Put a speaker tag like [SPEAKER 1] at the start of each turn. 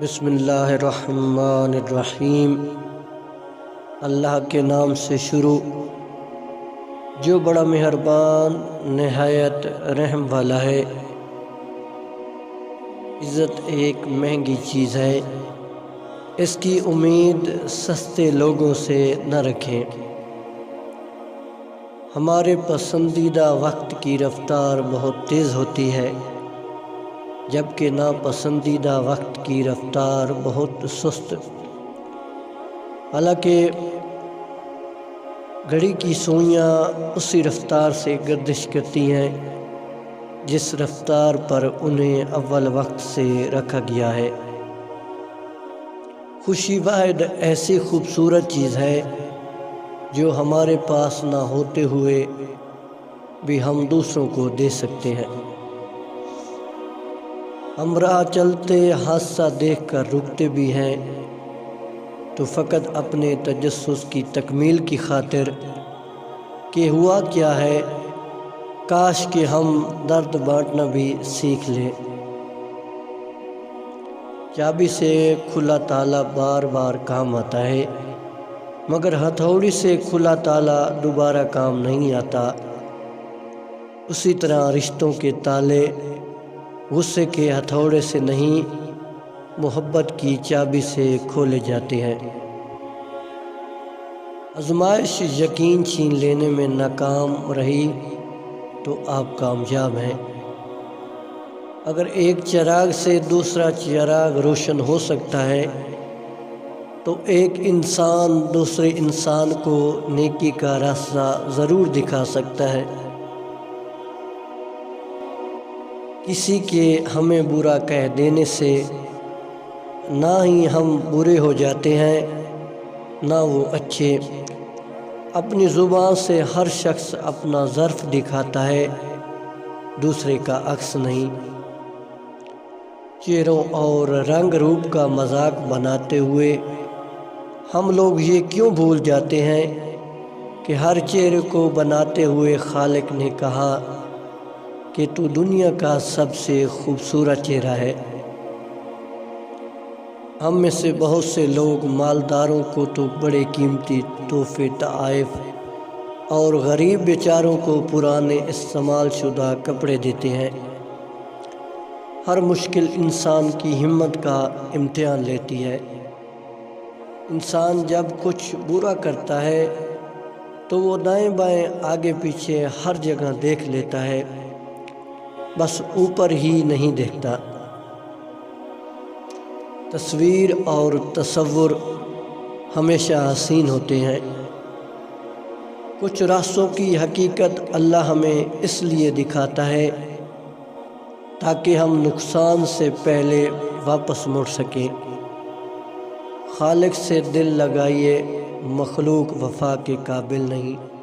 [SPEAKER 1] بسم اللہ الرحمن الرحیم۔ اللہ کے نام سے شروع جو بڑا مہربان نہایت رحم والا ہے۔ عزت ایک مہنگی چیز ہے، اس کی امید سستے لوگوں سے نہ رکھیں۔ ہمارے پسندیدہ وقت کی رفتار بہت تیز ہوتی ہے، جبکہ ناپسندیدہ وقت کی رفتار بہت سست۔ حالانکہ گھڑی کی سوئیاں اسی رفتار سے گردش کرتی ہیں جس رفتار پر انہیں اول وقت سے رکھا گیا ہے۔ خوشی واحد ایسی خوبصورت چیز ہے جو ہمارے پاس نہ ہوتے ہوئے بھی ہم دوسروں کو دے سکتے ہیں۔ ہم راہ چلتے حادثہ دیکھ کر رکتے بھی ہیں تو فقط اپنے تجسس کی تکمیل کی خاطر کہ ہوا کیا ہے، کاش کہ ہم درد بانٹنا بھی سیکھ لیں۔ چابی سے کھلا تالا بار بار کام آتا ہے، مگر ہتھوڑی سے کھلا تالا دوبارہ کام نہیں آتا۔ اسی طرح رشتوں کے تالے غصے کے ہتھوڑے سے نہیں، محبت کی چابی سے کھولے جاتے ہیں۔ آزمائش یقین چھین لینے میں ناکام رہی تو آپ کامیاب ہیں۔ اگر ایک چراغ سے دوسرا چراغ روشن ہو سکتا ہے تو ایک انسان دوسرے انسان کو نیکی کا راستہ ضرور دکھا سکتا ہے۔ کسی کے ہمیں برا کہہ دینے سے نہ ہی ہم برے ہو جاتے ہیں نہ وہ اچھے۔ اپنی زبان سے ہر شخص اپنا ظرف دکھاتا ہے، دوسرے کا عکس نہیں۔ چہروں اور رنگ روپ کا مذاق بناتے ہوئے ہم لوگ یہ کیوں بھول جاتے ہیں کہ ہر چہرے کو بناتے ہوئے خالق نے کہا کہ تو دنیا کا سب سے خوبصورت چہرہ ہے۔ ہم میں سے بہت سے لوگ مالداروں کو تو بڑے قیمتی تحفے تحائف اور غریب بیچاروں کو پرانے استعمال شدہ کپڑے دیتے ہیں۔ ہر مشکل انسان کی ہمت کا امتحان لیتی ہے۔ انسان جب کچھ برا کرتا ہے تو وہ دائیں بائیں آگے پیچھے ہر جگہ دیکھ لیتا ہے، بس اوپر ہی نہیں دیکھتا۔ تصویر اور تصور ہمیشہ حسین ہوتے ہیں۔ کچھ راستوں کی حقیقت اللہ ہمیں اس لیے دکھاتا ہے تاکہ ہم نقصان سے پہلے واپس مڑ سکیں۔ خالق سے دل لگائیے، مخلوق وفا کے قابل نہیں۔